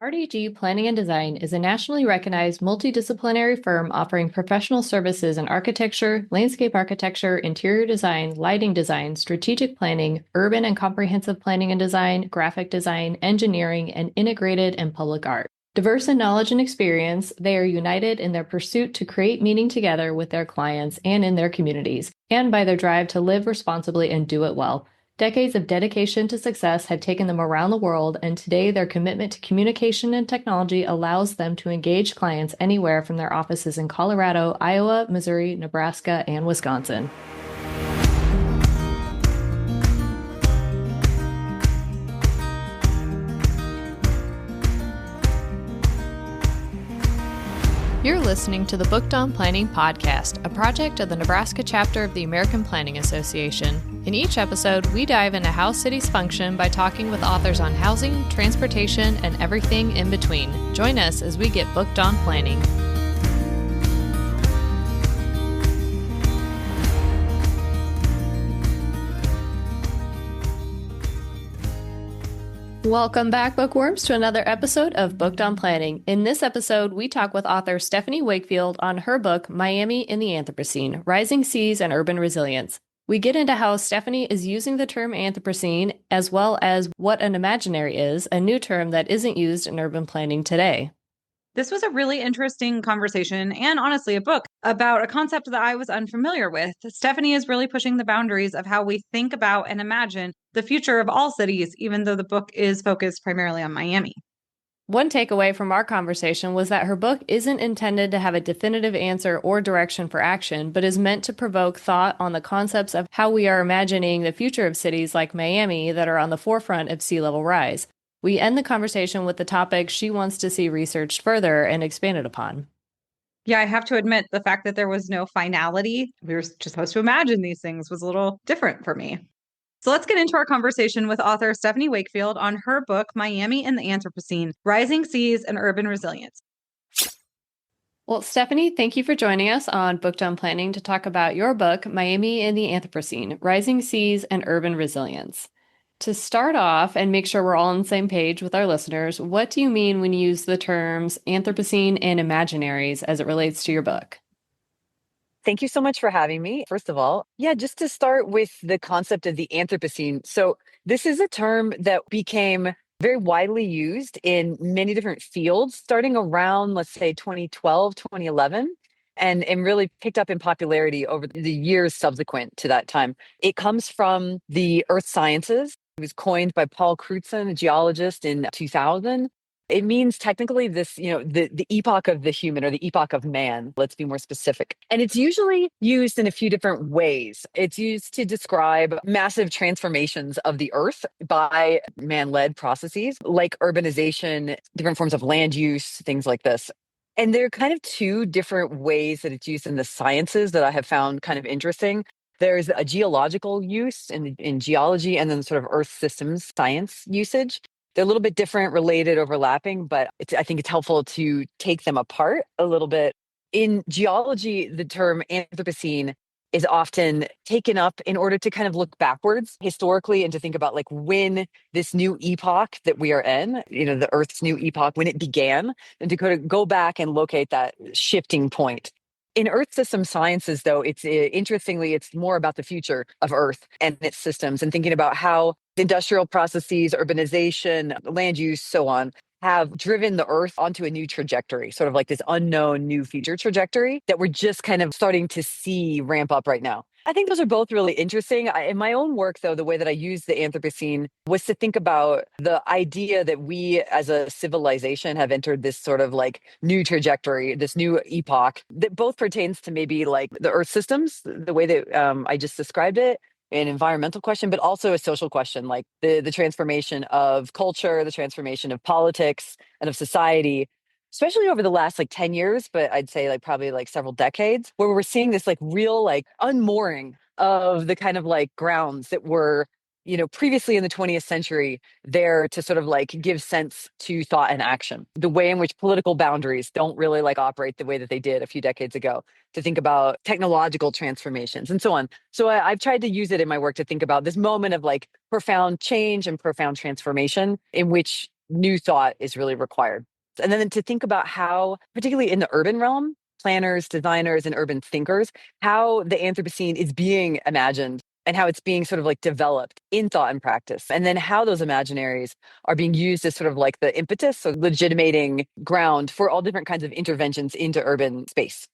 RDG Planning and Design is a nationally recognized multidisciplinary firm offering professional services in architecture, landscape architecture, interior design, lighting design, strategic planning, urban and comprehensive planning and design, graphic design, engineering, and integrated and public art. Diverse in knowledge and experience, they are united in their pursuit to create meaning together with their clients and in their communities, and by their drive to live responsibly and do it well. Decades of dedication to success have taken them around the world, and today their commitment to communication and technology allows them to engage clients anywhere from their offices in Colorado, Iowa, Missouri, Nebraska, and Wisconsin. You're listening to the Booked on Planning podcast, a project of the Nebraska chapter of the American Planning Association. In each episode, we dive into how cities function by talking with authors on housing, transportation, and everything in between. Join us as we get booked on planning. Welcome back, bookworms, to another episode of Booked on Planning. In this episode, we talk with author Stephanie Wakefield on her book, Miami in the Anthropocene, Rising Seas and Urban Resilience. We get into how Stephanie is using the term Anthropocene, as well as what an imaginary is, a new term that isn't used in urban planning today. This was a really interesting conversation and honestly a book about a concept that I was unfamiliar with. Stephanie is really pushing the boundaries of how we think about and imagine the future of all cities, even though the book is focused primarily on Miami. One takeaway from our conversation was that her book isn't intended to have a definitive answer or direction for action, but is meant to provoke thought on the concepts of how we are imagining the future of cities like Miami that are on the forefront of sea level rise. We end the conversation with the topic she wants to see researched further and expanded upon. Yeah, I have to admit the fact that there was no finality, we were just supposed to imagine these things, was a little different for me. So let's get into our conversation with author Stephanie Wakefield on her book, Miami in the Anthropocene, Rising Seas and Urban Resilience. Well, Stephanie, thank you for joining us on Booked on Planning to talk about your book, Miami in the Anthropocene, Rising Seas and Urban Resilience. To start off and make sure we're all on the same page with our listeners, what do you mean when you use the terms Anthropocene and imaginaries as it relates to your book? Thank you so much for having me. First of all, just to start with the concept of the Anthropocene. So, this is a term that became very widely used in many different fields starting around, let's say, 2012, 2011, and really picked up in popularity over the years subsequent to that time. It comes from the earth sciences. It was coined by Paul Crutzen, a geologist, in 2000. It means technically this, the epoch of the human or the epoch of man. Let's be more specific. And it's usually used in a few different ways. It's used to describe massive transformations of the earth by man-led processes like urbanization, different forms of land use, things like this. And there are kind of two different ways that it's used in the sciences that I have found kind of interesting. There's a geological use in geology and then sort of earth systems science usage. They're a little bit different, related, overlapping, but I think it's helpful to take them apart a little bit. In geology, the term Anthropocene is often taken up in order to kind of look backwards historically and to think about like when this new epoch that we are in, the Earth's new epoch, when it began, and to kind of go back and locate that shifting point. In Earth system sciences, though, it's interestingly, it's more about the future of Earth and its systems and thinking about how industrial processes, urbanization, land use, so on, have driven the Earth onto a new trajectory, sort of like this unknown new future trajectory that we're just kind of starting to see ramp up right now. I think those are both really interesting. In my own work, though, the way that I used the Anthropocene was to think about the idea that we as a civilization have entered this sort of like new trajectory, this new epoch that both pertains to maybe like the Earth systems, the way that I just described it, an environmental question, but also a social question, like the transformation of culture, the transformation of politics and of society, especially over the last like 10 years, but I'd say like probably like several decades, where we're seeing this like real like unmooring of the kind of like grounds that were, previously in the 20th century there to sort of like give sense to thought and action. The way in which political boundaries don't really like operate the way that they did a few decades ago, to think about technological transformations and so on. So I've tried to use it in my work to think about this moment of like profound change and profound transformation in which new thought is really required. And then to think about how, particularly in the urban realm, planners, designers, and urban thinkers, how the Anthropocene is being imagined and how it's being sort of like developed in thought and practice. And then how those imaginaries are being used as sort of like the impetus, so legitimating ground for all different kinds of interventions into urban space.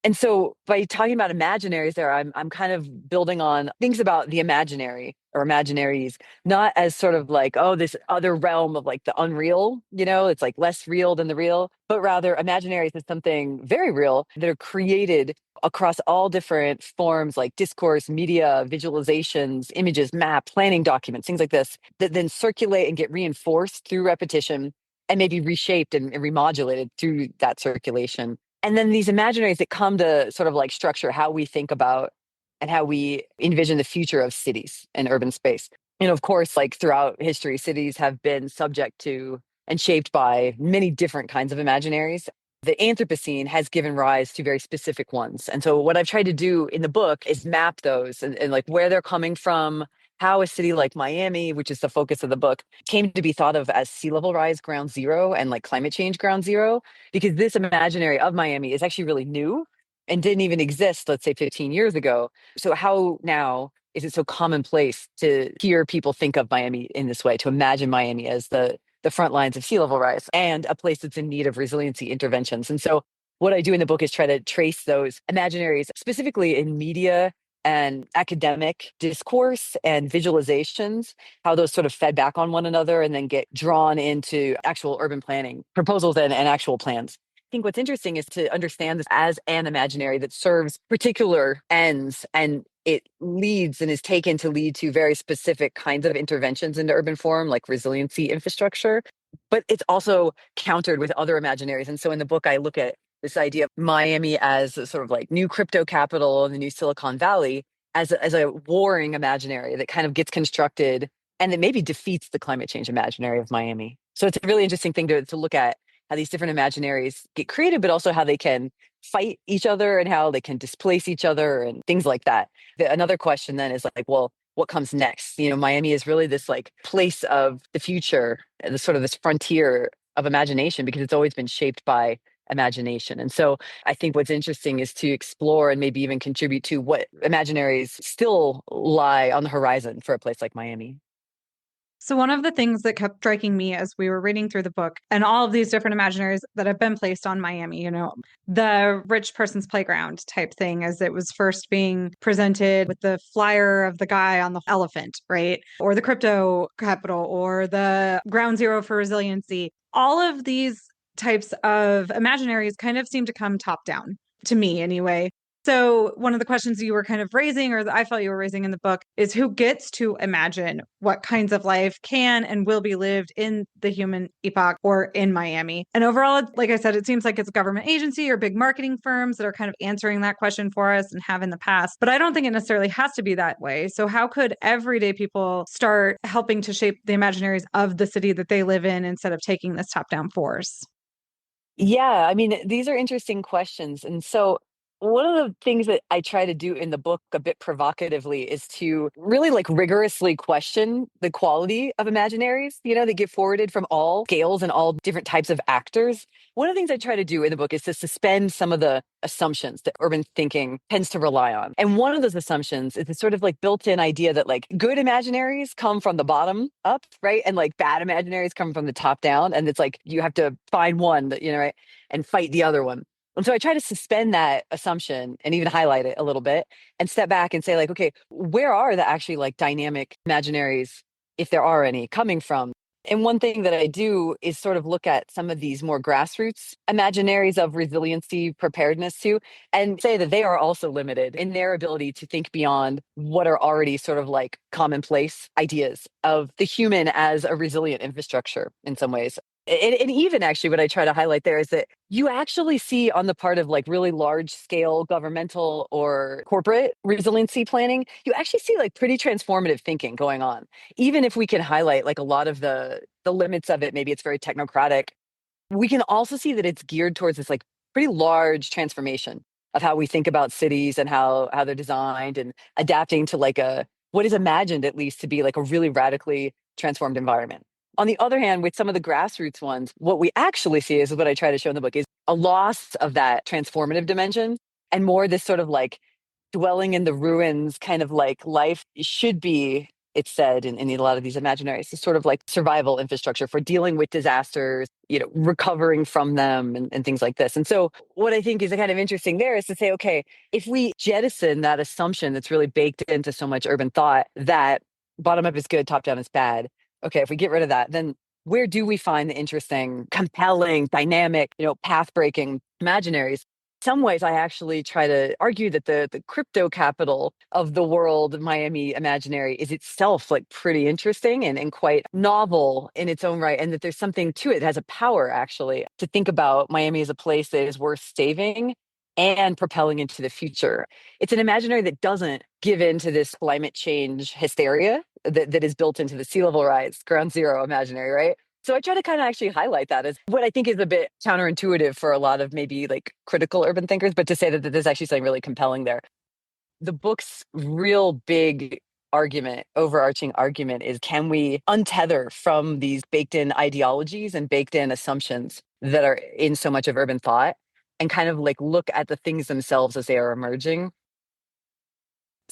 And so by talking about imaginaries there, I'm kind of building on things about the imaginary or imaginaries, not as sort of like, oh, this other realm of like the unreal, it's like less real than the real, but rather imaginaries is something very real that are created across all different forms like discourse, media, visualizations, images, maps, planning documents, things like this, that then circulate and get reinforced through repetition and maybe reshaped and remodulated through that circulation. And then these imaginaries that come to sort of like structure how we think about and how we envision the future of cities and urban space. Of course, like throughout history, cities have been subject to and shaped by many different kinds of imaginaries. The Anthropocene has given rise to very specific ones. And so what I've tried to do in the book is map those and like where they're coming from, how a city like Miami, which is the focus of the book, came to be thought of as sea level rise ground zero and like climate change ground zero, because this imaginary of Miami is actually really new and didn't even exist, let's say 15 years ago. So how now is it so commonplace to hear people think of Miami in this way, to imagine Miami as the front lines of sea level rise and a place that's in need of resiliency interventions? And so what I do in the book is try to trace those imaginaries specifically in media and academic discourse and visualizations, how those sort of fed back on one another and then get drawn into actual urban planning proposals and actual plans. I think what's interesting is to understand this as an imaginary that serves particular ends, and it leads and is taken to lead to very specific kinds of interventions into urban form, like resiliency infrastructure. But it's also countered with other imaginaries. And so in the book, I look at this idea of Miami as a sort of like new crypto capital in the new Silicon Valley as a warring imaginary that kind of gets constructed and that maybe defeats the climate change imaginary of Miami. So it's a really interesting thing to look at how these different imaginaries get created, but also how they can fight each other and how they can displace each other and things like that. Another question then is like, well, what comes next? Miami is really this like place of the future, the sort of this frontier of imagination, because it's always been shaped by imagination. And so I think what's interesting is to explore and maybe even contribute to what imaginaries still lie on the horizon for a place like Miami. So, one of the things that kept striking me as we were reading through the book and all of these different imaginaries that have been placed on Miami, the rich person's playground type thing, as it was first being presented with the flyer of the guy on the elephant, right? Or the crypto capital or the ground zero for resiliency. All of these types of imaginaries kind of seem to come top down to me anyway. So one of the questions you were kind of raising, or that I felt you were raising in the book, is who gets to imagine what kinds of life can and will be lived in the human epoch or in Miami. And overall, like I said, it seems like it's a government agency or big marketing firms that are kind of answering that question for us and have in the past. But I don't think it necessarily has to be that way. So how could everyday people start helping to shape the imaginaries of the city that they live in instead of taking this top-down force? Yeah, I mean, these are interesting questions. And so one of the things that I try to do in the book a bit provocatively is to really like rigorously question the quality of imaginaries, that get forwarded from all scales and all different types of actors. One of the things I try to do in the book is to suspend some of the assumptions that urban thinking tends to rely on. And one of those assumptions is the sort of like built-in idea that like good imaginaries come from the bottom up, right? And like bad imaginaries come from the top down. And it's like you have to find one that, right, and fight the other one. And so I try to suspend that assumption and even highlight it a little bit and step back and say, like, okay, where are the actually like dynamic imaginaries, if there are any, coming from? And one thing that I do is sort of look at some of these more grassroots imaginaries of resiliency, preparedness too, and say that they are also limited in their ability to think beyond what are already sort of like commonplace ideas of the human as a resilient infrastructure in some ways. And even actually, what I try to highlight there is that you actually see on the part of like really large scale governmental or corporate resiliency planning, you actually see like pretty transformative thinking going on. Even if we can highlight like a lot of the limits of it, maybe it's very technocratic, we can also see that it's geared towards this like pretty large transformation of how we think about cities and how they're designed and adapting to like a what is imagined at least to be like a really radically transformed environment. On the other hand, with some of the grassroots ones, what we actually see is what I try to show in the book is a loss of that transformative dimension and more this sort of like dwelling in the ruins kind of like life should be, it's said in a lot of these imaginaries, is sort of like survival infrastructure for dealing with disasters, recovering from them and things like this. And so what I think is kind of interesting there is to say, okay, if we jettison that assumption that's really baked into so much urban thought that bottom up is good, top down is bad. Okay, if we get rid of that, then where do we find the interesting, compelling, dynamic, path breaking imaginaries? Some ways I actually try to argue that the crypto capital of the world, Miami imaginary, is itself like pretty interesting and quite novel in its own right. And that there's something to it. It has a power actually to think about Miami as a place that is worth saving and propelling into the future. It's an imaginary that doesn't give in to this climate change hysteria that is built into the sea level rise, ground zero imaginary, right? So I try to kind of actually highlight that as what I think is a bit counterintuitive for a lot of maybe like critical urban thinkers, but to say that there's actually something really compelling there. The book's real big argument, overarching argument is, can we untether from these baked in ideologies and baked in assumptions that are in so much of urban thought and kind of like look at the things themselves as they are emerging?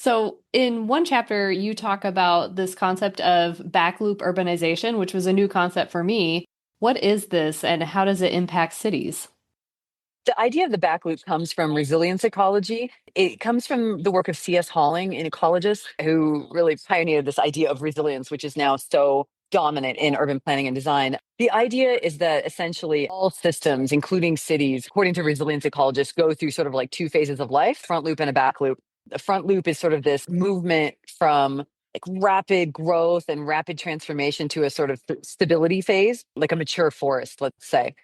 So, in one chapter, you talk about this concept of backloop urbanization, which was a new concept for me. What is this and how does it impact cities? The idea of the back loop comes from resilience ecology. It comes from the work of C.S. Halling, an ecologist who really pioneered this idea of resilience, which is now so dominant in urban planning and design. The idea is that essentially all systems, including cities, according to resilience ecologists, go through sort of like two phases of life, front loop and a back loop. The front loop is sort of this movement from like rapid growth and rapid transformation to a sort of stability phase, like a mature forest, let's say.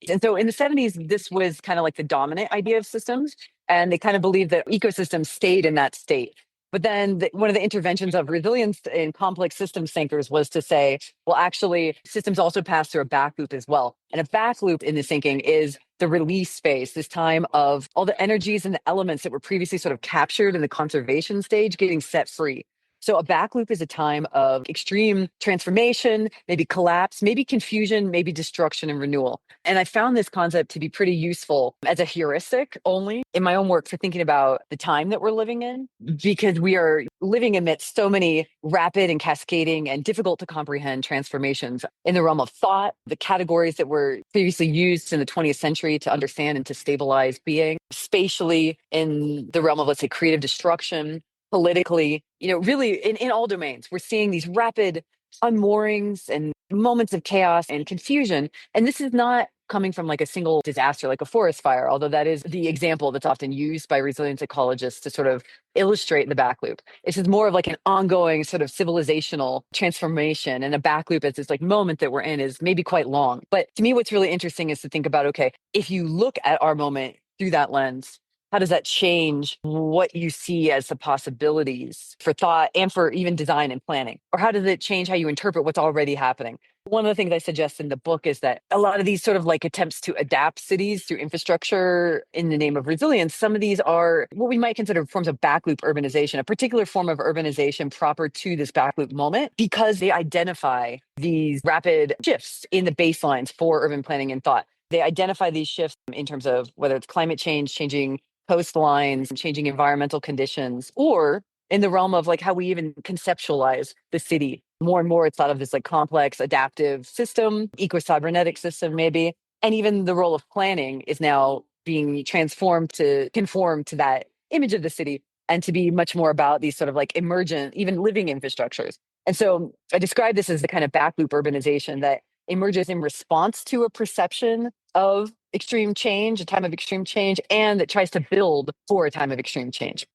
And so in the 70s, this was kind of like the dominant idea of systems. And they kind of believed that ecosystems stayed in that state. But then one of the interventions of resilience in complex systems thinkers was to say, well, actually, systems also pass through a back loop as well. And a back loop in this thinking is the release phase, this time of all the energies and the elements that were previously sort of captured in the conservation stage getting set free. So a back loop is a time of extreme transformation, maybe collapse, maybe confusion, maybe destruction and renewal. And I found this concept to be pretty useful as a heuristic only in my own work for thinking about the time that we're living in, because we are living amidst so many rapid and cascading and difficult to comprehend transformations in the realm of thought, the categories that were previously used in the 20th century to understand and to stabilize being, spatially in the realm of, let's say, creative destruction, politically, really in all domains. We're seeing these rapid unmoorings and moments of chaos and confusion. And this is not coming from like a single disaster, like a forest fire, although that is the example that's often used by resilience ecologists to sort of illustrate the back loop. This is more of like an ongoing sort of civilizational transformation. And a back loop as this like moment that we're in is maybe quite long. But to me, what's really interesting is to think about, okay, if you look at our moment through that lens, how does that change what you see as the possibilities for thought and for even design and planning? Or how does it change how you interpret what's already happening? One of the things I suggest in the book is that a lot of these sort of like attempts to adapt cities through infrastructure in the name of resilience, some of these are what we might consider forms of backloop urbanization, a particular form of urbanization proper to this backloop moment, because they identify these rapid shifts in the baselines for urban planning and thought. They identify these shifts in terms of whether it's climate change, changing coastlines, changing environmental conditions, or in the realm of like how we even conceptualize the city. More and more, it's thought of this like complex, adaptive system, eco-cybernetic system, maybe. And even the role of planning is now being transformed to conform to that image of the city and to be much more about these sort of like emergent, even living infrastructures. And so I describe this as the kind of backloop urbanization that emerges in response to a perception of extreme change, a time of extreme change, and that tries to build for a time of extreme change.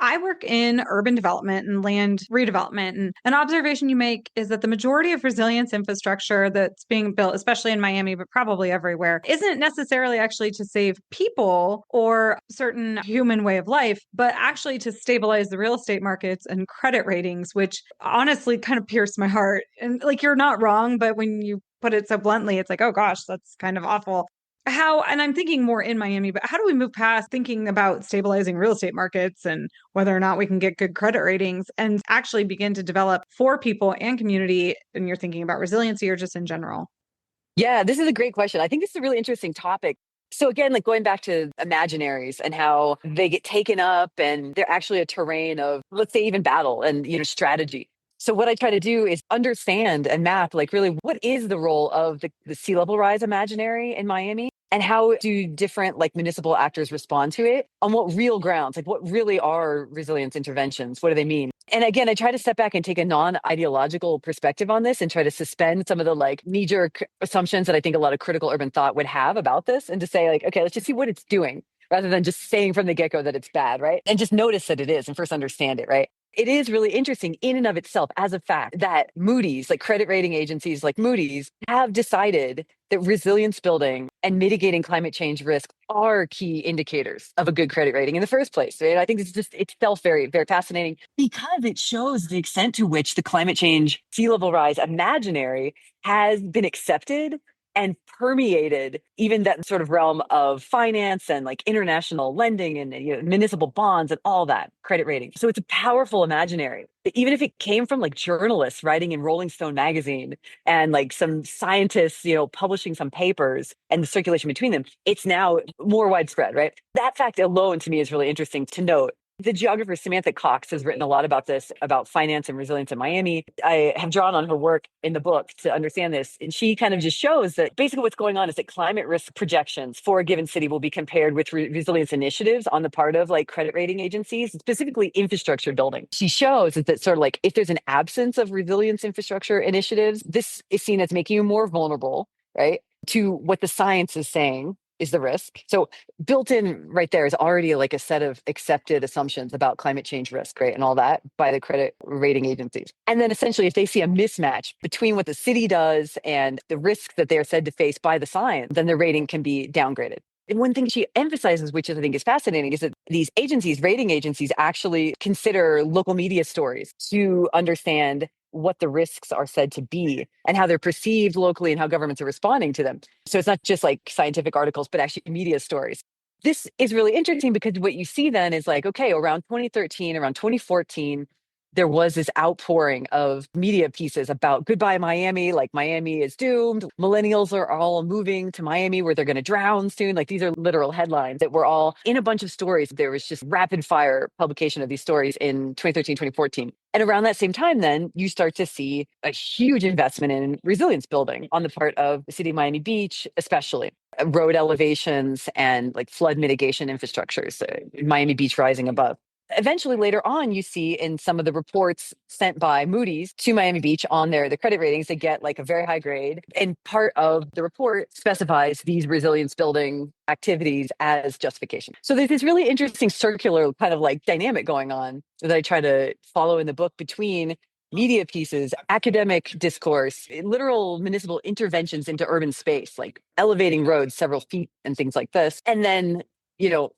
I work in urban development and land redevelopment. And an observation you make is that the majority of resilience infrastructure that's being built, especially in Miami, but probably everywhere, isn't necessarily actually to save people or certain human way of life, but actually to stabilize the real estate markets and credit ratings, which honestly kind of pierced my heart. And like, you're not wrong, but when you put it so bluntly, it's like, oh gosh, that's kind of awful. and I'm thinking more in Miami, but how do we move past thinking about stabilizing real estate markets and whether or not we can get good credit ratings and actually begin to develop for people and community? And you're thinking about resiliency or just in general? Yeah, this is a great question. I think this is a really interesting topic. So again, like going back to imaginaries and how they get taken up and they're actually a terrain of, let's say, even battle and, strategy. So what I try to do is understand and map, like really what is the role of the sea level rise imaginary in Miami, and how do different like municipal actors respond to it on what real grounds, like what really are resilience interventions? What do they mean? And again, I try to step back and take a non-ideological perspective on this and try to suspend some of the like knee-jerk assumptions that I think a lot of critical urban thought would have about this, and to say like, okay, let's just see what it's doing rather than just saying from the get-go that it's bad, right? And just notice that it is and first understand it, right? It is really interesting in and of itself as a fact that Moody's, like credit rating agencies like Moody's, have decided that resilience building and mitigating climate change risk are key indicators of a good credit rating in the first place. Right? I think it's just itself very, very fascinating because it shows the extent to which the climate change sea level rise imaginary has been accepted and permeated even that sort of realm of finance and like international lending and municipal bonds and all that credit rating. So it's a powerful imaginary. Even if it came from like journalists writing in Rolling Stone magazine and like some scientists, publishing some papers and the circulation between them, it's now more widespread, right? That fact alone to me is really interesting to note. The geographer Samantha Cox has written a lot about this, about finance and resilience in Miami. I have drawn on her work in the book to understand this. And she kind of just shows that basically what's going on is that climate risk projections for a given city will be compared with resilience initiatives on the part of like credit rating agencies, specifically infrastructure building. She shows that sort of like if there's an absence of resilience infrastructure initiatives, this is seen as making you more vulnerable, right, to what the science is saying is the risk. So built in right there is already like a set of accepted assumptions about climate change risk, right? And all that by the credit rating agencies. And then essentially, if they see a mismatch between what the city does and the risks that they're said to face by the science, then the rating can be downgraded. And one thing she emphasizes, which I think is fascinating, is that these agencies, rating agencies, actually consider local media stories to understand what the risks are said to be and how they're perceived locally and how governments are responding to them. So it's not just like scientific articles, but actually media stories. This is really interesting because what you see then is like, okay, around 2013, around 2014, there was this outpouring of media pieces about goodbye Miami, like Miami is doomed. Millennials are all moving to Miami where they're going to drown soon. Like these are literal headlines that were all in a bunch of stories. There was just rapid fire publication of these stories in 2013, 2014. And around that same time, then you start to see a huge investment in resilience building on the part of the city of Miami Beach, especially road elevations and like flood mitigation infrastructures, Miami Beach rising above. Eventually, later on, you see in some of the reports sent by Moody's to Miami Beach on the credit ratings, they get like a very high grade. And part of the report specifies these resilience building activities as justification. So there's this really interesting circular kind of like dynamic going on that I try to follow in the book between media pieces, academic discourse, literal municipal interventions into urban space, like elevating roads several feet and things like this. And then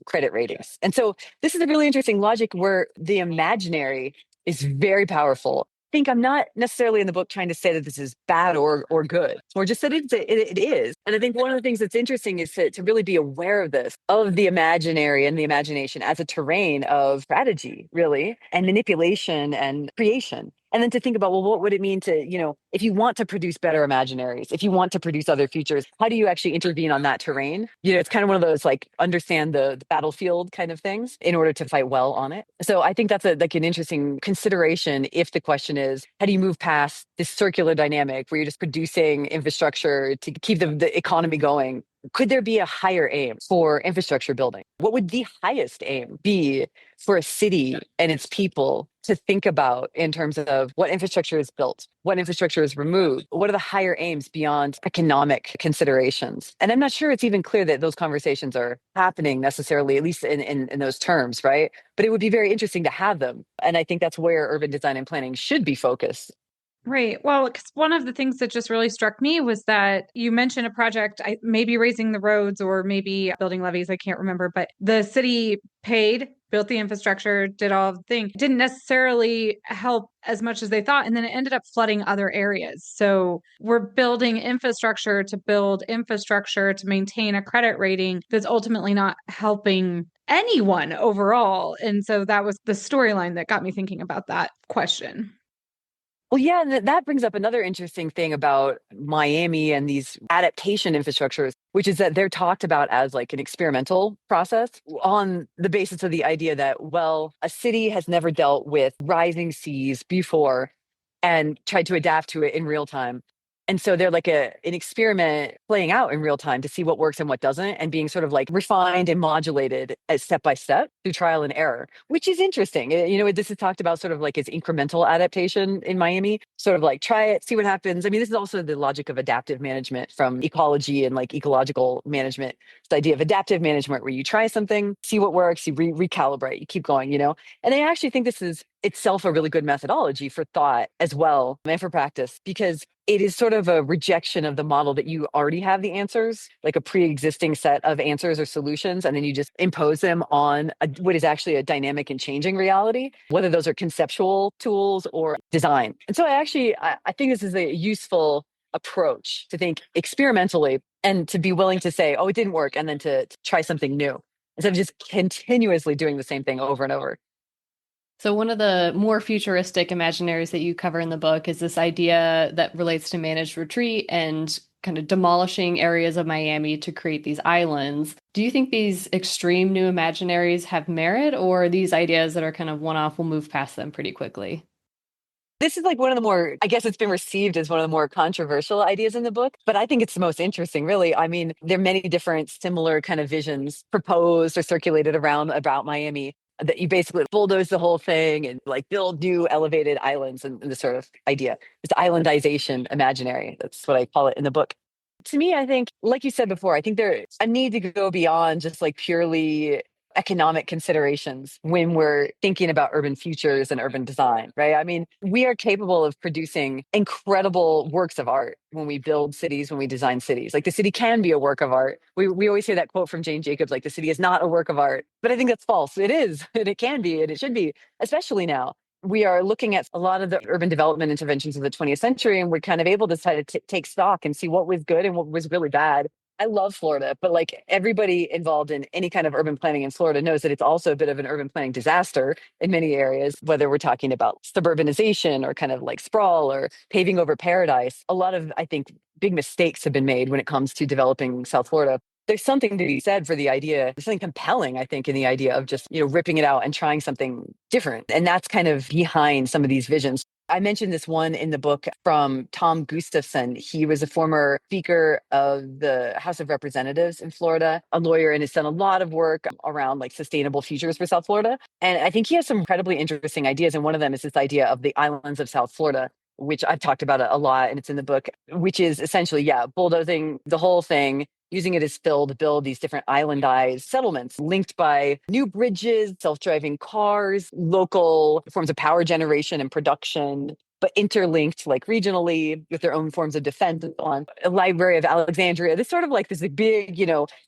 credit ratings. And so this is a really interesting logic where the imaginary is very powerful. I think I'm not necessarily in the book trying to say that this is bad or good, or just that it is. And I think one of the things that's interesting is to really be aware of this, of the imaginary and the imagination as a terrain of strategy, really, and manipulation and creation. And then to think about, well, what would it mean to, if you want to produce better imaginaries, if you want to produce other futures, how do you actually intervene on that terrain? It's kind of one of those like understand the battlefield kind of things in order to fight well on it. So I think that's like an interesting consideration if the question is, how do you move past this circular dynamic where you're just producing infrastructure to keep the economy going? Could there be a higher aim for infrastructure building? What would the highest aim be for a city and its people to think about in terms of what infrastructure is built, what infrastructure is removed? What are the higher aims beyond economic considerations? And I'm not sure it's even clear that those conversations are happening necessarily, at least in those terms, right? But it would be very interesting to have them. And I think that's where urban design and planning should be focused. Right. Well, 'cause one of the things that just really struck me was that you mentioned a project, maybe raising the roads or maybe building levees. I can't remember, but the city paid, built the infrastructure, did all the thing. Didn't necessarily help as much as they thought. And then it ended up flooding other areas. So we're building infrastructure to build infrastructure to maintain a credit rating that's ultimately not helping anyone overall. And so that was the storyline that got me thinking about that question. Well, yeah, and that brings up another interesting thing about Miami and these adaptation infrastructures, which is that they're talked about as like an experimental process on the basis of the idea that, well, a city has never dealt with rising seas before and tried to adapt to it in real time. And so they're like an experiment playing out in real time to see what works and what doesn't, and being sort of like refined and modulated as step by step through trial and error, which is interesting. This is talked about sort of like as incremental adaptation in Miami, sort of like try it, see what happens. I mean, this is also the logic of adaptive management from ecology and like ecological management. It's the idea of adaptive management where you try something, see what works, you recalibrate, you keep going. And I actually think this is itself a really good methodology for thought as well and for practice, because it is sort of a rejection of the model that you already have the answers, like a pre-existing set of answers or solutions, and then you just impose them on what is actually a dynamic and changing reality, whether those are conceptual tools or design. And so I think this is a useful approach to think experimentally and to be willing to say, oh, it didn't work, and then to try something new instead of just continuously doing the same thing over and over. So, one of the more futuristic imaginaries that you cover in the book is this idea that relates to managed retreat and kind of demolishing areas of Miami to create these islands. Do you think these extreme new imaginaries have merit, or these ideas that are kind of one off will move past them pretty quickly? This is like one of the more, I guess it's been received as one of the more controversial ideas in the book, but I think it's the most interesting, really. I mean, there are many different similar kind of visions proposed or circulated around about Miami, that you basically bulldoze the whole thing and like build new elevated islands, and this sort of idea. It's islandization imaginary. That's what I call it in the book. To me, I think, like you said before, I think there's a need to go beyond just like purely economic considerations when we're thinking about urban futures and urban design, right? I mean, we are capable of producing incredible works of art when we build cities, when we design cities. Like the city can be a work of art. We always hear that quote from Jane Jacobs, like the city is not a work of art. But I think that's false. It is, and it can be, and it should be, especially now. We are looking at a lot of the urban development interventions of the 20th century, and we're kind of able to take stock and see what was good and what was really bad. I love Florida, but like everybody involved in any kind of urban planning in Florida knows that it's also a bit of an urban planning disaster in many areas, whether we're talking about suburbanization or kind of like sprawl or paving over paradise. A lot of, I think, big mistakes have been made when it comes to developing South Florida. There's something to be said for the idea, there's something compelling, I think, in the idea of just, ripping it out and trying something different. And that's kind of behind some of these visions. I mentioned this one in the book from Tom Gustafson. He was a former Speaker of the House of Representatives in Florida, a lawyer, and has done a lot of work around like sustainable futures for South Florida. And I think he has some incredibly interesting ideas. And one of them is this idea of the islands of South Florida, which I've talked about a lot, and it's in the book, which is essentially, bulldozing the whole thing, using it as fill to build these different islandized settlements linked by new bridges, self-driving cars, local forms of power generation and production, but interlinked like regionally with their own forms of defense and so on. A Library of Alexandria, this sort of like this big,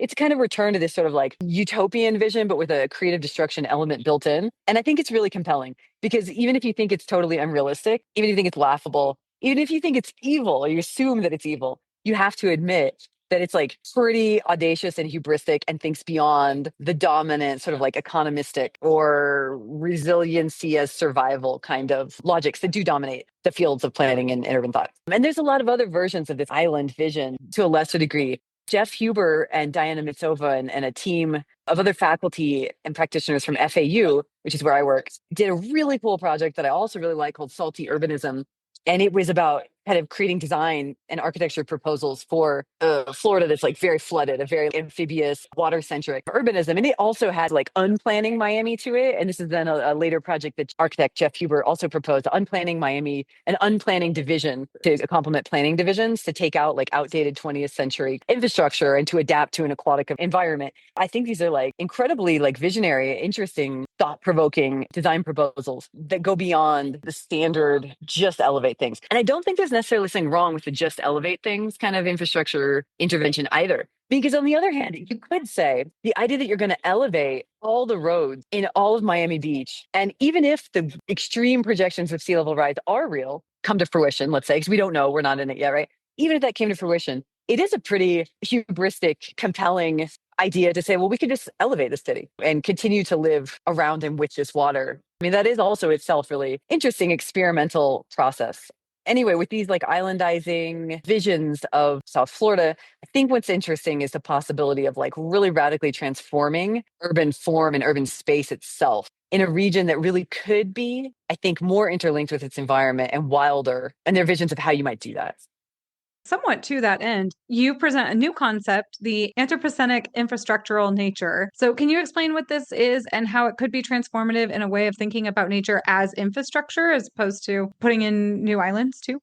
it's kind of return to this sort of like utopian vision, but with a creative destruction element built in. And I think it's really compelling because even if you think it's totally unrealistic, even if you think it's laughable, even if you think it's evil or you assume that it's evil, you have to admit that it's like pretty audacious and hubristic and thinks beyond the dominant sort of like economistic or resiliency as survival kind of logics that do dominate the fields of planning and urban thought. And there's a lot of other versions of this island vision to a lesser degree. Jeff Huber and Diana Mitsova and a team of other faculty and practitioners from FAU, which is where I work, did a really cool project that I also really like called Salty Urbanism. And it was about kind of creating design and architecture proposals for Florida that's like very flooded, a very amphibious, water-centric urbanism. And it also has like unplanning Miami to it. And this is then a later project that architect Jeff Huber also proposed, unplanning Miami, an unplanning division to complement planning divisions to take out like outdated 20th century infrastructure and to adapt to an aquatic environment. I think these are like incredibly like visionary, interesting, thought-provoking design proposals that go beyond the standard just elevate things. And I don't think there's necessarily something wrong with the just elevate things kind of infrastructure intervention either. Because on the other hand, you could say the idea that you're going to elevate all the roads in all of Miami Beach, and even if the extreme projections of sea level rise are real, come to fruition, let's say, because we don't know, we're not in it yet, right? Even if that came to fruition, it is a pretty hubristic, compelling idea to say, well, we could just elevate the city and continue to live around and with this water. I mean, that is also itself really interesting experimental process. Anyway, with these like islandizing visions of South Florida, I think what's interesting is the possibility of like really radically transforming urban form and urban space itself in a region that really could be, I think, more interlinked with its environment and wilder, and their visions of how you might do that. Somewhat to that end, you present a new concept, the Anthropocenic infrastructural nature. So, can you explain what this is and how it could be transformative in a way of thinking about nature as infrastructure as opposed to putting in new islands too?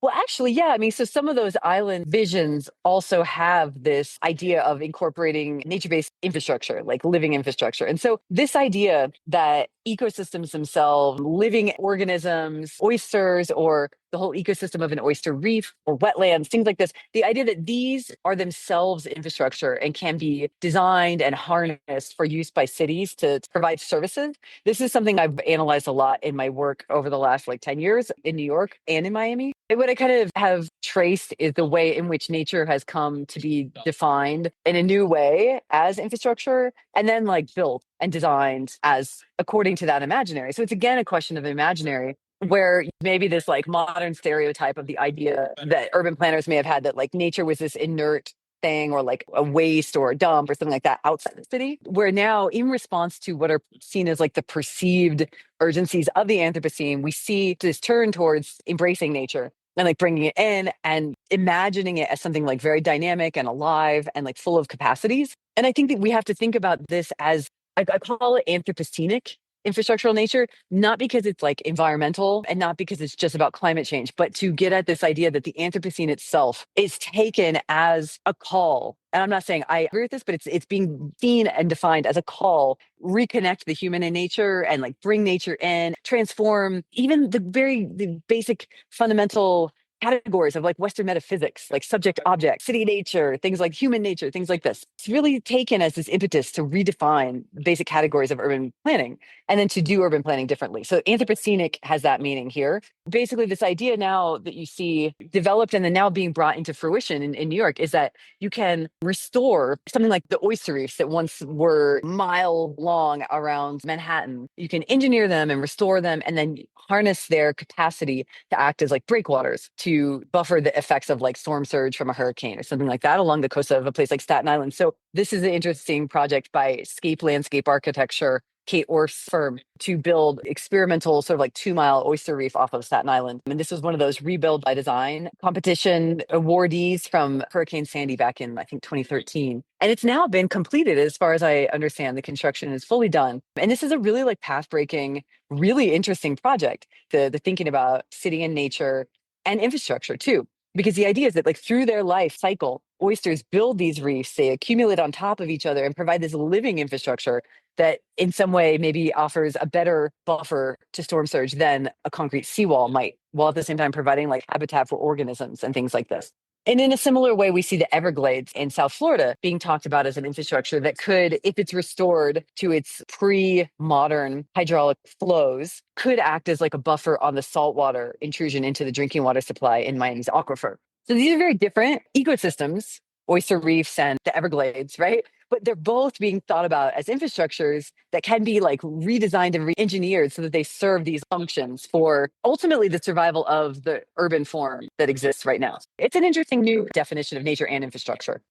Well, actually, yeah. I mean, so some of those island visions also have this idea of incorporating nature based infrastructure, like living infrastructure. And so, this idea that ecosystems themselves, living organisms, oysters, or the whole ecosystem of an oyster reef or wetlands, things like this, the idea that these are themselves infrastructure and can be designed and harnessed for use by cities to provide services. This is something I've analyzed a lot in my work over the last like 10 years in New York and in Miami. And what I kind of have traced is the way in which nature has come to be defined in a new way as infrastructure and then like built and designed as according to that imaginary. So it's again a question of imaginary where maybe this like modern stereotype of the idea that urban planners may have had that like nature was this inert thing or like a waste or a dump or something like that outside the city, where now in response to what are seen as like the perceived urgencies of the Anthropocene, we see this turn towards embracing nature and like bringing it in and imagining it as something like very dynamic and alive and like full of capacities. And I think that we have to think about this as I call it Anthropocenic infrastructural nature, not because it's like environmental and not because it's just about climate change, but to get at this idea that the Anthropocene itself is taken as a call. And I'm not saying I agree with this, but it's being seen and defined as a call, reconnect the human and nature and like bring nature in, transform even the basic fundamental categories of like Western metaphysics, like subject object, city nature, things like human nature, things like this. It's really taken as this impetus to redefine basic categories of urban planning and then to do urban planning differently. So Anthropocenic has that meaning here. Basically, this idea now that you see developed and then now being brought into fruition in New York is that you can restore something like the oyster reefs that once were mile long around Manhattan. You can engineer them and restore them and then harness their capacity to act as like breakwaters to buffer the effects of like storm surge from a hurricane or something like that along the coast of a place like Staten Island. So this is an interesting project by Scape Landscape Architecture, Kate Orff's firm, to build experimental sort of like 2 mile oyster reef off of Staten Island. And this was one of those rebuild by design competition awardees from Hurricane Sandy back in, I think, 2013. And it's now been completed as far as I understand. The construction is fully done. And this is a really like path breaking, really interesting project, the thinking about city and nature and infrastructure too. Because the idea is that like through their life cycle, oysters build these reefs, they accumulate on top of each other and provide this living infrastructure that in some way maybe offers a better buffer to storm surge than a concrete seawall might, while at the same time providing like habitat for organisms and things like this. And in a similar way, we see the Everglades in South Florida being talked about as an infrastructure that could, if it's restored to its pre-modern hydraulic flows, could act as like a buffer on the saltwater intrusion into the drinking water supply in Miami's aquifer. So these are very different ecosystems, oyster reefs and the Everglades, right? But they're both being thought about as infrastructures that can be like redesigned and re-engineered so that they serve these functions for ultimately the survival of the urban form that exists right now. It's an interesting new definition of nature and infrastructure.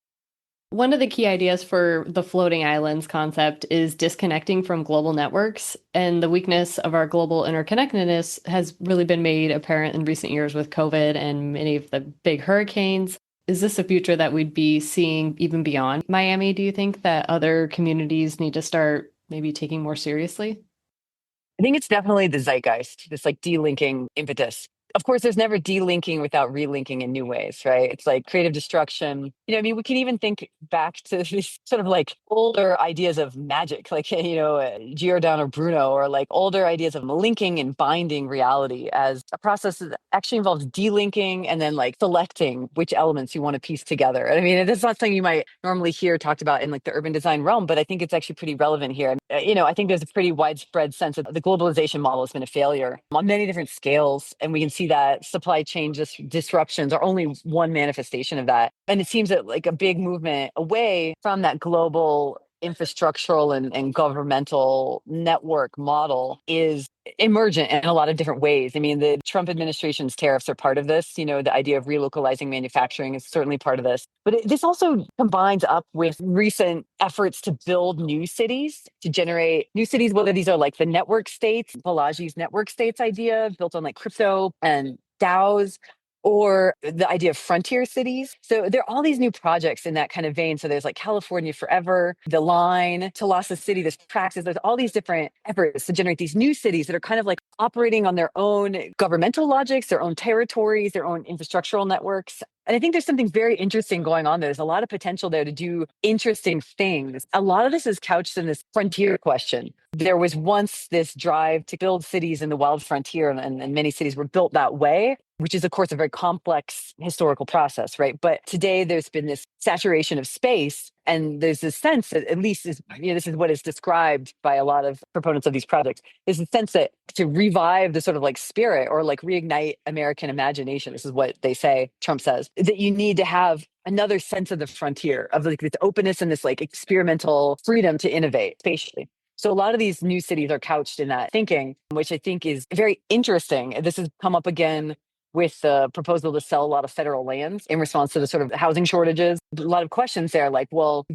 One of the key ideas for the floating islands concept is disconnecting from global networks, and the weakness of our global interconnectedness has really been made apparent in recent years with COVID and many of the big hurricanes. Is this a future that we'd be seeing even beyond Miami? Do you think that other communities need to start maybe taking more seriously? I think it's definitely the zeitgeist, this like delinking impetus. Of course, there's never delinking without relinking in new ways, right? It's like creative destruction. I mean, we can even think back to these sort of like older ideas of magic, like, Giordano Bruno, or like older ideas of linking and binding reality as a process that actually involves delinking and then like selecting which elements you want to piece together. I mean, it's not something you might normally hear talked about in like the urban design realm, but I think it's actually pretty relevant here. I think there's a pretty widespread sense that the globalization model has been a failure on many different scales. And we can see that supply chain disruptions are only one manifestation of that. And it seems that like a big movement away from that global infrastructural and governmental network model is emergent in a lot of different ways. I mean, the Trump administration's tariffs are part of this. The idea of relocalizing manufacturing is certainly part of this. But this also combines up with recent efforts to build new cities, to generate new cities, whether these are like the network states, Balaji's network states idea built on like crypto and DAOs, or the idea of frontier cities. So there are all these new projects in that kind of vein. So there's like California Forever, The Line, Tulasa City, there's Praxis, there's all these different efforts to generate these new cities that are kind of like operating on their own governmental logics, their own territories, their own infrastructural networks. And I think there's something very interesting going on there. There's a lot of potential there to do interesting things. A lot of this is couched in this frontier question. There was once this drive to build cities in the wild frontier, and many cities were built that way, which is, of course, a very complex historical process, right? But today there's been this saturation of space. And there's this sense that, at least this is what is described by a lot of proponents of these projects, is a sense that to revive the sort of like spirit or like reignite American imagination, this is what they say, Trump says, that you need to have another sense of the frontier, of like this openness and this like experimental freedom to innovate spatially. So a lot of these new cities are couched in that thinking, which I think is very interesting. This has come up again with the proposal to sell a lot of federal lands in response to the sort of housing shortages. A lot of questions there, like, well,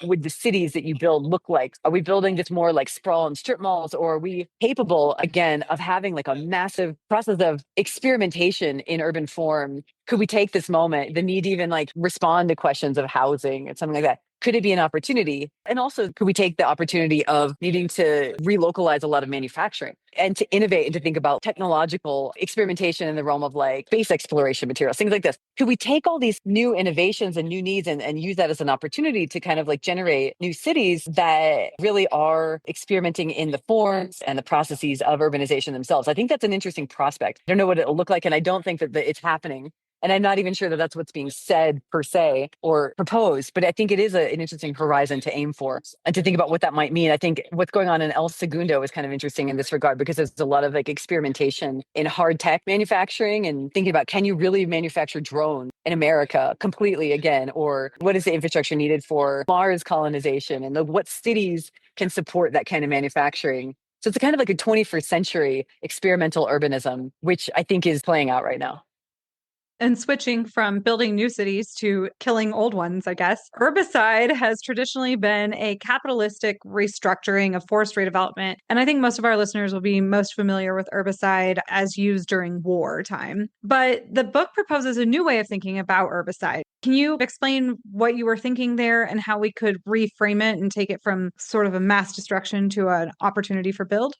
would the cities that you build look like? Are we building just more like sprawl and strip malls, or are we capable, again, of having like a massive process of experimentation in urban form? Could we take this moment, the need to even like respond to questions of housing and something like that? Could it be an opportunity? And also, could we take the opportunity of needing to relocalize a lot of manufacturing and to innovate and to think about technological experimentation in the realm of like space exploration materials, things like this? Could we take all these new innovations and new needs and use that as an opportunity to kind of like generate new cities that really are experimenting in the forms and the processes of urbanization themselves? I think that's an interesting prospect. I don't know what it'll look like, and I don't think that it's happening. And I'm not even sure that that's what's being said per se or proposed, but I think it is an interesting horizon to aim for and to think about what that might mean. I think what's going on in El Segundo is kind of interesting in this regard, because there's a lot of like experimentation in hard tech manufacturing and thinking about, can you really manufacture drones in America completely again? Or what is the infrastructure needed for Mars colonization, and what cities can support that kind of manufacturing? So it's a kind of like a 21st century experimental urbanism, which I think is playing out right now. And switching from building new cities to killing old ones, I guess, herbicide has traditionally been a capitalistic restructuring of forestry development. And I think most of our listeners will be most familiar with herbicide as used during wartime. But the book proposes a new way of thinking about herbicide. Can you explain what you were thinking there and how we could reframe it and take it from sort of a mass destruction to an opportunity for build?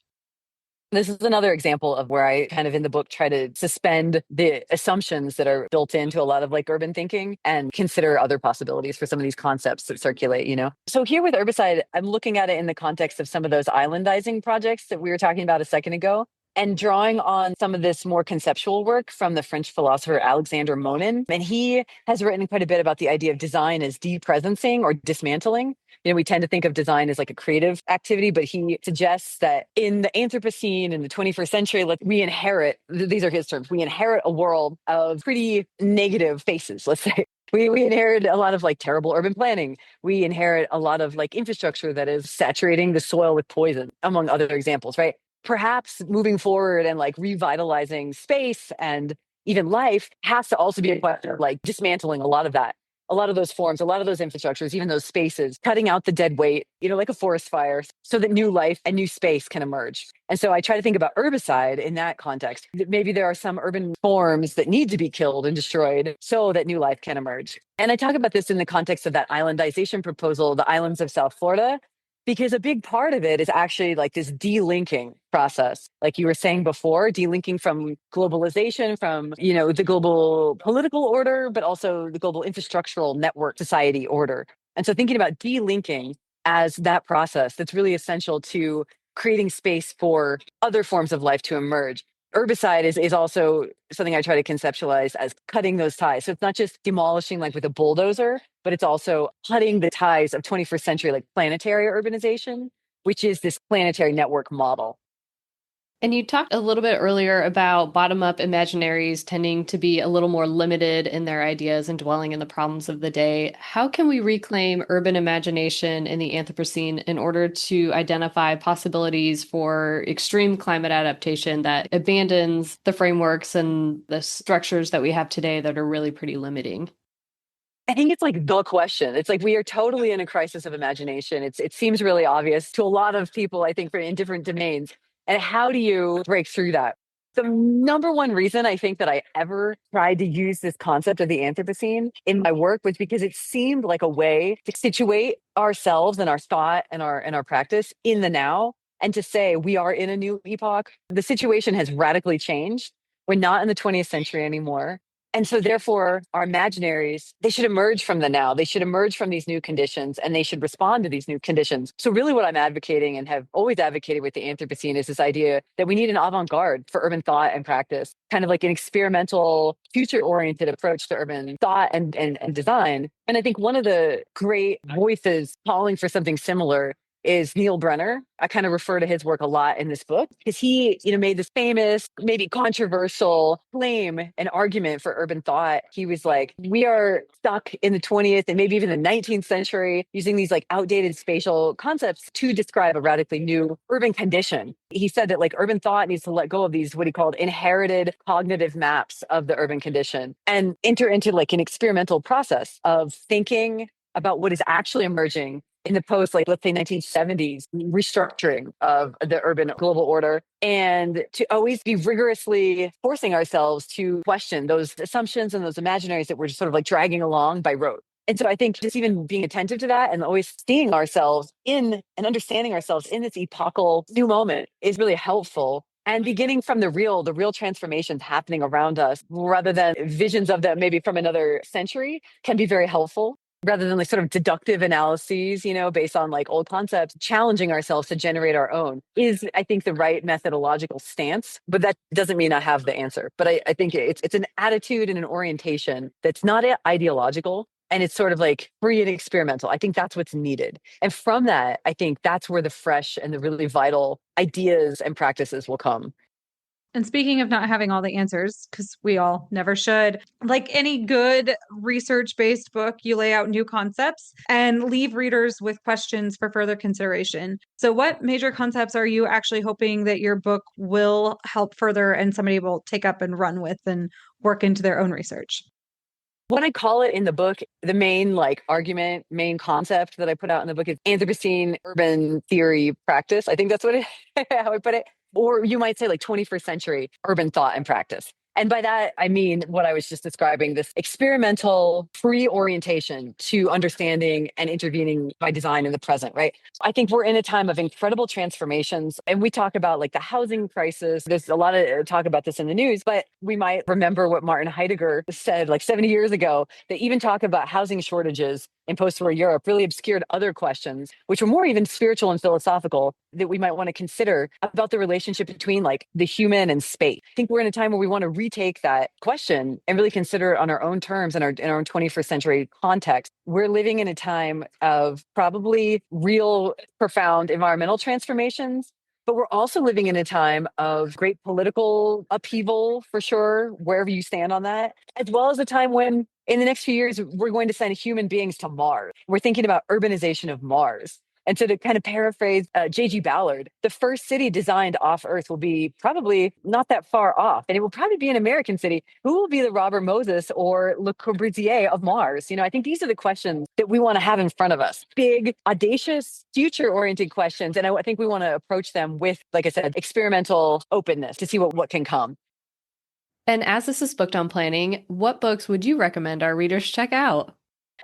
This is another example of where I kind of in the book try to suspend the assumptions that are built into a lot of like urban thinking and consider other possibilities for some of these concepts that circulate. So here with herbicide, I'm looking at it in the context of some of those islandizing projects that we were talking about a second ago, and drawing on some of this more conceptual work from the French philosopher Alexander Monin. And he has written quite a bit about the idea of design as depresencing or dismantling. We tend to think of design as like a creative activity, but he suggests that in the Anthropocene in the 21st century, we inherit, these are his terms, we inherit a world of pretty negative faces, let's say. We inherit a lot of like terrible urban planning. We inherit a lot of like infrastructure that is saturating the soil with poison, among other examples, right? Perhaps moving forward and like revitalizing space and even life has to also be a question of like dismantling a lot of that. a lot of those forms, a lot of those infrastructures, even those spaces, cutting out the dead weight, like a forest fire, so that new life and new space can emerge. And so I try to think about herbicide in that context. Maybe there are some urban forms that need to be killed and destroyed so that new life can emerge. And I talk about this in the context of that islandization proposal, the islands of South Florida, because a big part of it is actually like this delinking process. Like you were saying before, delinking from globalization, from, the global political order, but also the global infrastructural network society order. And so thinking about delinking as that process that's really essential to creating space for other forms of life to emerge. Herbicide is also something I try to conceptualize as cutting those ties. So it's not just demolishing like with a bulldozer, but it's also cutting the ties of 21st century like planetary urbanization, which is this planetary network model. And you talked a little bit earlier about bottom-up imaginaries tending to be a little more limited in their ideas and dwelling in the problems of the day. How can we reclaim urban imagination in the Anthropocene in order to identify possibilities for extreme climate adaptation that abandons the frameworks and the structures that we have today that are really pretty limiting? I think it's like the question. It's like we are totally in a crisis of imagination. It seems really obvious to a lot of people, I think, in different domains. And how do you break through that? The number one reason I think that I ever tried to use this concept of the Anthropocene in my work was because it seemed like a way to situate ourselves and our thought and our practice in the now, and to say we are in a new epoch. The situation has radically changed. We're not in the 20th century anymore. And so therefore, our imaginaries, they should emerge from the now. They should emerge from these new conditions, and they should respond to these new conditions. So really what I'm advocating and have always advocated with the Anthropocene is this idea that we need an avant-garde for urban thought and practice, kind of like an experimental, future-oriented approach to urban thought and design. And I think one of the great voices calling for something similar is Neil Brenner. I kind of refer to his work a lot in this book because he, made this famous, maybe controversial claim and argument for urban thought. He was like, we are stuck in the 20th and maybe even the 19th century using these like outdated spatial concepts to describe a radically new urban condition. He said that like urban thought needs to let go of these, what he called inherited cognitive maps of the urban condition and enter into like an experimental process of thinking about what is actually emerging in the post, like, let's say 1970s restructuring of the urban global order, and to always be rigorously forcing ourselves to question those assumptions and those imaginaries that we're just sort of like dragging along by rote. And so I think just even being attentive to that and always seeing ourselves in and understanding ourselves in this epochal new moment is really helpful. And beginning from the real transformations happening around us, rather than visions of them maybe from another century, can be very helpful rather than like sort of deductive analyses, based on like old concepts. Challenging ourselves to generate our own is, I think, the right methodological stance. But that doesn't mean I have the answer. But I think it's an attitude and an orientation that's not ideological. And it's sort of like free and experimental. I think that's what's needed. And from that, I think that's where the fresh and the really vital ideas and practices will come. And speaking of not having all the answers, because we all never should, like any good research-based book, you lay out new concepts and leave readers with questions for further consideration. So what major concepts are you actually hoping that your book will help further and somebody will take up and run with and work into their own research? What I call it in the book, the main argument, main concept that I put out in the book is Anthropocene urban theory practice. I think that's what how I put it. Or you might say like 21st century urban thought and practice. And by that, I mean what I was just describing, this experimental free orientation to understanding and intervening by design in the present, right? I think we're in a time of incredible transformations. And we talk about like the housing crisis. There's a lot of talk about this in the news, but we might remember what Martin Heidegger said like 70 years ago, that even talk about housing shortages in post-war Europe really obscured other questions, which were more even spiritual and philosophical, that we might want to consider about the relationship between like the human and space. I think we're in a time where we want to retake that question and really consider it on our own terms and in our own 21st century context. We're living in a time of probably real profound environmental transformations, but we're also living in a time of great political upheaval, for sure, wherever you stand on that, as well as a time when in the next few years, we're going to send human beings to Mars. We're thinking about urbanization of Mars. And so to kind of paraphrase J.G. Ballard, the first city designed off Earth will be probably not that far off. And it will probably be an American city. Who will be the Robert Moses or Le Corbusier of Mars? I think these are the questions that we want to have in front of us. Big, audacious, future-oriented questions. And I think we want to approach them with, like I said, experimental openness to see what can come. And as this is Booked on Planning, what books would you recommend our readers check out?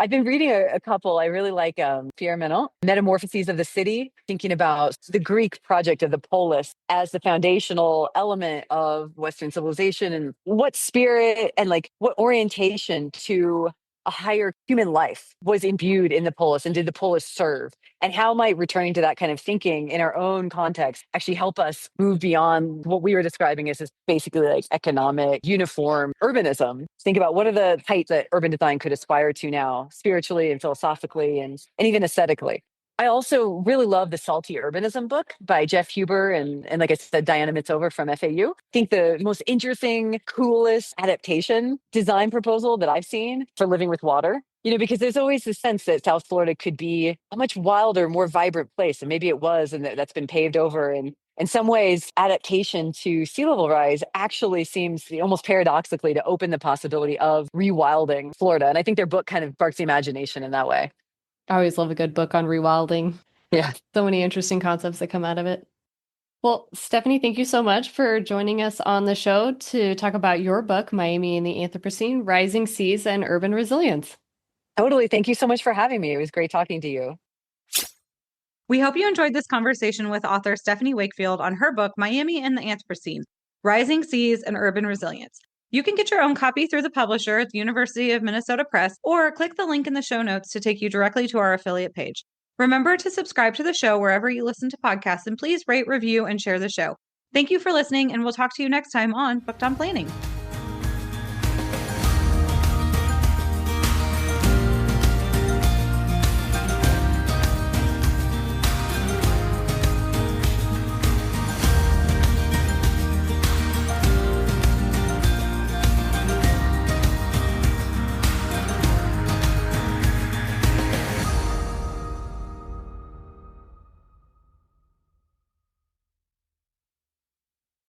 I've been reading a couple. I really like Pierre Menot, Metamorphoses of the City, thinking about the Greek project of the polis as the foundational element of Western civilization and what spirit and what orientation to a higher human life was imbued in the polis, and did the polis serve? And how might returning to that kind of thinking in our own context actually help us move beyond what we were describing as basically economic, uniform urbanism? Think about what are the heights that urban design could aspire to now, spiritually and philosophically and even aesthetically. I also really love the Salty Urbanism book by Jeff Huber and like I said, Diana Mitsova from FAU. I think the most interesting, coolest adaptation design proposal that I've seen for living with water. Because there's always this sense that South Florida could be a much wilder, more vibrant place. And maybe it was, and that's been paved over. And in some ways, adaptation to sea level rise actually seems almost paradoxically to open the possibility of rewilding Florida. And I think their book kind of sparks the imagination in that way. I always love a good book on rewilding. Yeah. So many interesting concepts that come out of it. Well, Stephanie, thank you so much for joining us on the show to talk about your book, Miami in the Anthropocene, Rising Seas and Urban Resilience. Totally. Thank you so much for having me. It was great talking to you. We hope you enjoyed this conversation with author Stephanie Wakefield on her book, Miami in the Anthropocene, Rising Seas and Urban Resilience. You can get your own copy through the publisher at the University of Minnesota Press, or click the link in the show notes to take you directly to our affiliate page. Remember to subscribe to the show wherever you listen to podcasts, and please rate, review, and share the show. Thank you for listening, and we'll talk to you next time on Booked on Planning.